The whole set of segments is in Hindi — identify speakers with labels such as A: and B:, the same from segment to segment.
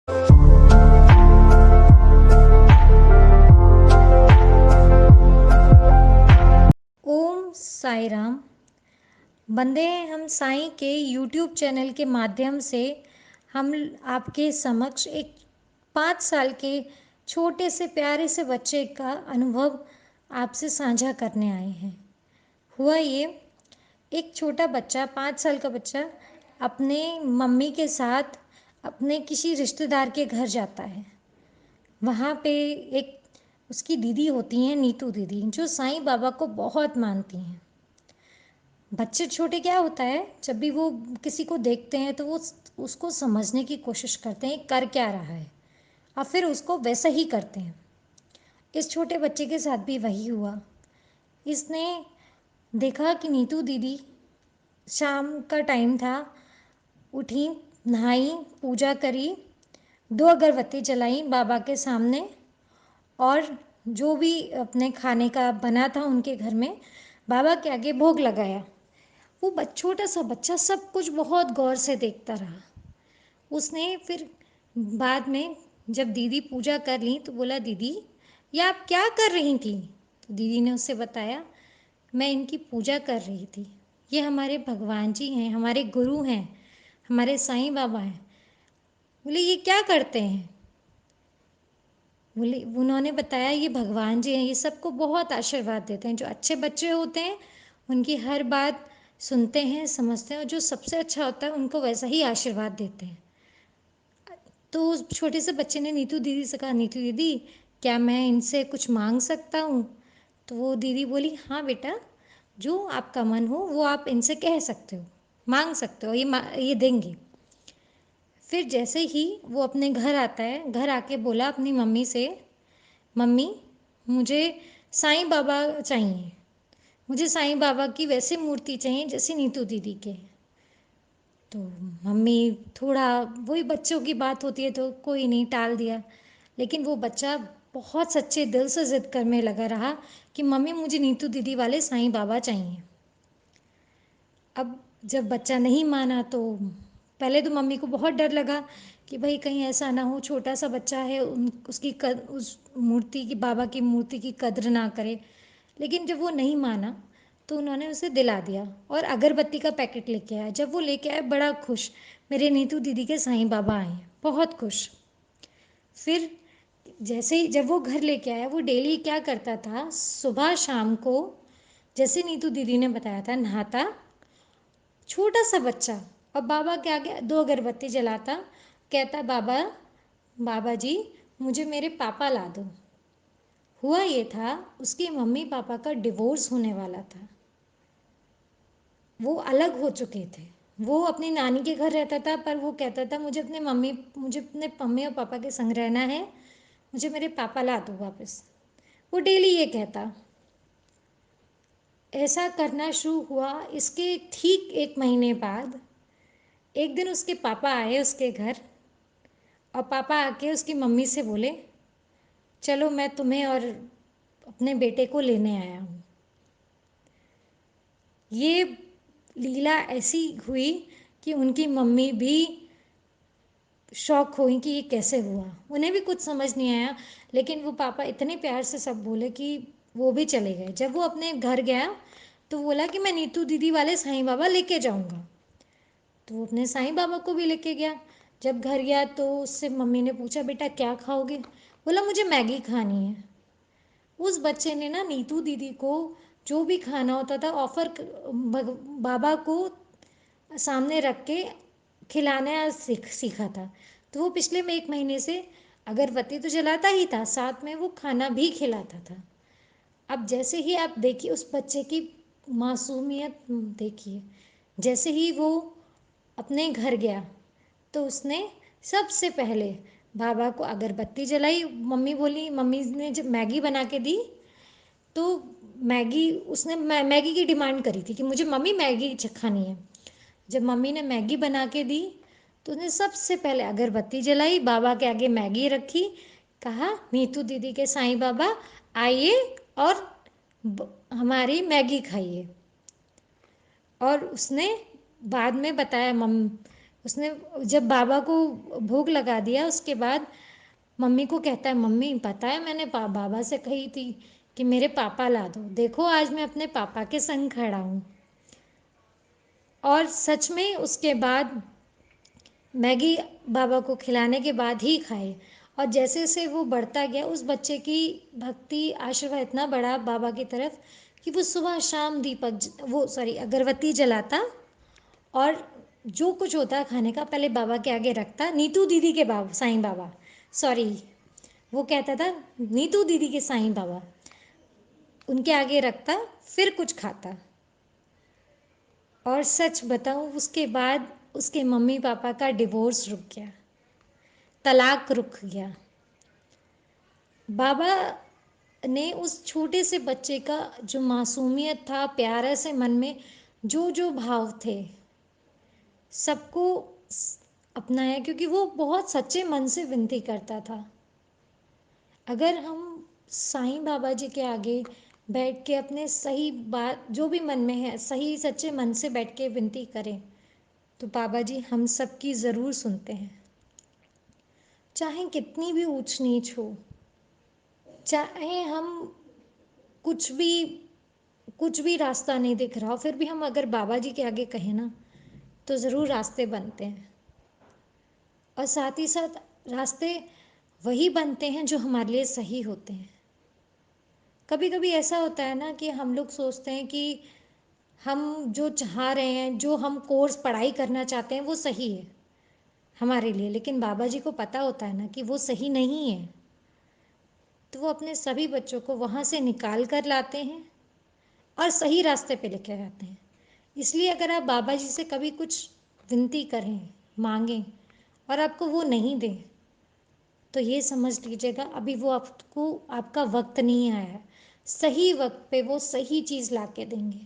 A: ओम साई राम। बंदे हैं हम साईं के यूट्यूब चैनल के माध्यम से हम आपके समक्ष एक 5 साल के छोटे से प्यारे से बच्चे का अनुभव आपसे साझा करने आए हैं। हुआ ये, एक छोटा बच्चा 5 साल का बच्चा अपने मम्मी के साथ अपने किसी रिश्तेदार के घर जाता है। वहाँ पे एक उसकी दीदी होती हैं, नीतू दीदी, जो साईं बाबा को बहुत मानती हैं। बच्चे छोटे क्या होता है, जब भी वो किसी को देखते हैं तो वो उसको समझने की कोशिश करते हैं कर क्या रहा है और फिर उसको वैसा ही करते हैं। इस छोटे बच्चे के साथ भी वही हुआ। इसने देखा कि नीतू दीदी, शाम का टाइम था, उठी, नहाई, पूजा करी, 2 अगरबत्ती जलाई बाबा के सामने और जो भी अपने खाने का बना था उनके घर में बाबा के आगे भोग लगाया। वो छोटा सा बच्चा सब कुछ बहुत गौर से देखता रहा। उसने फिर बाद में जब दीदी पूजा कर ली तो बोला, दीदी ये आप क्या कर रही थी? तो दीदी ने उससे बताया, मैं इनकी पूजा कर रही थी। ये हमारे भगवान जी हैं, हमारे गुरु हैं, हमारे साईं बाबा हैं। बोले ये क्या करते हैं? बोले, उन्होंने बताया ये भगवान जी हैं, ये सबको बहुत आशीर्वाद देते हैं। जो अच्छे बच्चे होते हैं उनकी हर बात सुनते हैं, समझते हैं, और जो सबसे अच्छा होता है उनको वैसा ही आशीर्वाद देते हैं। तो उस छोटे से बच्चे ने नीतू दीदी से कहा, नीतू दीदी क्या मैं इनसे कुछ मांग सकता हूँ? तो वो दीदी बोली, हाँ बेटा, जो आपका मन हो वो आप इनसे कह सकते हो, मांग सकते हो, ये देंगे। फिर जैसे ही वो अपने घर आता है, घर आके बोला अपनी मम्मी से, मम्मी मुझे साईं बाबा चाहिए, मुझे साईं बाबा की वैसी मूर्ति चाहिए जैसी नीतू दीदी के। तो मम्मी, थोड़ा वही बच्चों की बात होती है तो कोई नहीं, टाल दिया। लेकिन वो बच्चा बहुत सच्चे दिल से जिद करने लगा रहा कि मम्मी मुझे नीतू दीदी वाले साईं बाबा चाहिए। अब जब बच्चा नहीं माना तो पहले तो मम्मी को बहुत डर लगा कि भाई कहीं ऐसा ना हो, छोटा सा बच्चा है, उस मूर्ति की, बाबा की मूर्ति की कद्र ना करे। लेकिन जब वो नहीं माना तो उन्होंने उसे दिला दिया और अगरबत्ती का पैकेट लेके आया। जब वो लेके आया बड़ा खुश, मेरे नीतू दीदी के साईं बाबा आए हैं, बहुत खुश। फिर जैसे ही जब वो घर लेके आया, वो डेली क्या करता था, सुबह शाम को, जैसे नीतू दीदी ने बताया था, नहाता, छोटा सा बच्चा, और बाबा के आगे 2 अगरबत्ती जलाता, कहता, बाबा, बाबा जी मुझे मेरे पापा ला दो। हुआ ये था, उसकी मम्मी पापा का डिवोर्स होने वाला था, वो अलग हो चुके थे। वो अपनी नानी के घर रहता था, पर वो कहता था मुझे अपने मम्मी और पापा के संग रहना है, मुझे मेरे पापा ला दो वापस। वो डेली ये कहता। ऐसा करना शुरू हुआ। इसके ठीक 1 महीने बाद एक दिन उसके पापा आए उसके घर, और पापा आके उसकी मम्मी से बोले, चलो मैं तुम्हें और अपने बेटे को लेने आया हूँ। ये लीला ऐसी हुई कि उनकी मम्मी भी शौक हुई कि ये कैसे हुआ। उन्हें भी कुछ समझ नहीं आया, लेकिन वो पापा इतने प्यार से सब बोले कि वो भी चले गए। जब वो अपने घर गया तो बोला कि मैं नीतू दीदी वाले साईं बाबा लेके जाऊंगा। तो वो अपने साईं बाबा को भी लेके गया। जब घर गया तो उससे मम्मी ने पूछा, बेटा क्या खाओगे? बोला, मुझे मैगी खानी है। उस बच्चे ने ना नीतू दीदी को जो भी खाना होता था ऑफर, बाबा को सामने रख के खिलाना सीखा था। तो वो पिछले में 1 महीने से अगरबत्ती तो जलाता ही था, साथ में वो खाना भी खिलाता था। अब जैसे ही आप देखिए उस बच्चे की मासूमियत, देखिए जैसे ही वो अपने घर गया तो उसने सबसे पहले बाबा को अगरबत्ती जलाई। मम्मी बोली, मम्मी ने जब मैगी बना के दी तो मैगी, उसने मैगी की डिमांड करी थी कि मुझे मम्मी मैगी खानी है। जब मम्मी ने मैगी बना के दी तो उसने सबसे पहले अगरबत्ती जलाई, बाबा के आगे मैगी रखी, कहा, नीतू दीदी के साईं बाबा आइए और हमारी मैगी खाइए। और उसने बाद में बताया उसने जब बाबा को भोग लगा दिया उसके बाद मम्मी को कहता है, मम्मी पता है मैंने बाबा से कही थी कि मेरे पापा ला दो, देखो आज मैं अपने पापा के संग खड़ा हूँ। और सच में उसके बाद मैगी बाबा को खिलाने के बाद ही खाए। और जैसे जैसे वो बढ़ता गया उस बच्चे की भक्ति आशीर्वाद इतना बढ़ा बाबा की तरफ कि वो सुबह शाम अगरबत्ती जलाता और जो कुछ होता खाने का पहले बाबा के आगे रखता, नीतू दीदी के बाबा साईं बाबा, सॉरी, वो कहता था नीतू दीदी के साईं बाबा, उनके आगे रखता फिर कुछ खाता। और सच बताऊं उसके बाद उसके मम्मी पापा का डिवोर्स रुक गया, तलाक रुक गया। बाबा ने उस छोटे से बच्चे का जो मासूमियत था, प्यारे से मन में जो जो भाव थे, सबको अपनाया, क्योंकि वो बहुत सच्चे मन से विनती करता था। अगर हम साईं बाबा जी के आगे बैठ के अपने सही बात जो भी मन में है सही सच्चे मन से बैठ के विनती करें तो बाबा जी हम सब की ज़रूर सुनते हैं। चाहे कितनी भी ऊंच नीच हो, चाहे हम कुछ भी कुछ भी रास्ता नहीं दिख रहा हो, फिर भी हम अगर बाबा जी के आगे कहें ना तो ज़रूर रास्ते बनते हैं। और साथ ही साथ रास्ते वही बनते हैं जो हमारे लिए सही होते हैं। कभी कभी ऐसा होता है ना कि हम लोग सोचते हैं कि हम जो चाह रहे हैं, जो हम कोर्स पढ़ाई करना चाहते हैं वो सही है हमारे लिए, लेकिन बाबा जी को पता होता है ना कि वो सही नहीं है। तो वो अपने सभी बच्चों को वहाँ से निकाल कर लाते हैं और सही रास्ते पे लेके जाते हैं। इसलिए अगर आप बाबा जी से कभी कुछ विनती करें, मांगें और आपको वो नहीं दें तो ये समझ लीजिएगा अभी वो आपको आपका वक्त नहीं आया है। सही वक्त पे वो सही चीज़ ला के देंगे।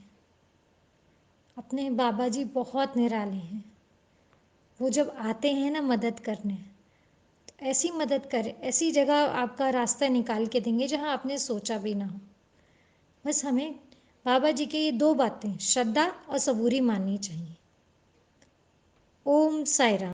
A: अपने बाबा जी बहुत निराले हैं। वो जब आते हैं ना मदद करने, तो ऐसी मदद करें, ऐसी जगह आपका रास्ता निकाल के देंगे जहाँ आपने सोचा भी ना हो। बस हमें बाबा जी के ये दो बातें, श्रद्धा और सबूरी, माननी चाहिए। ओम साई राम।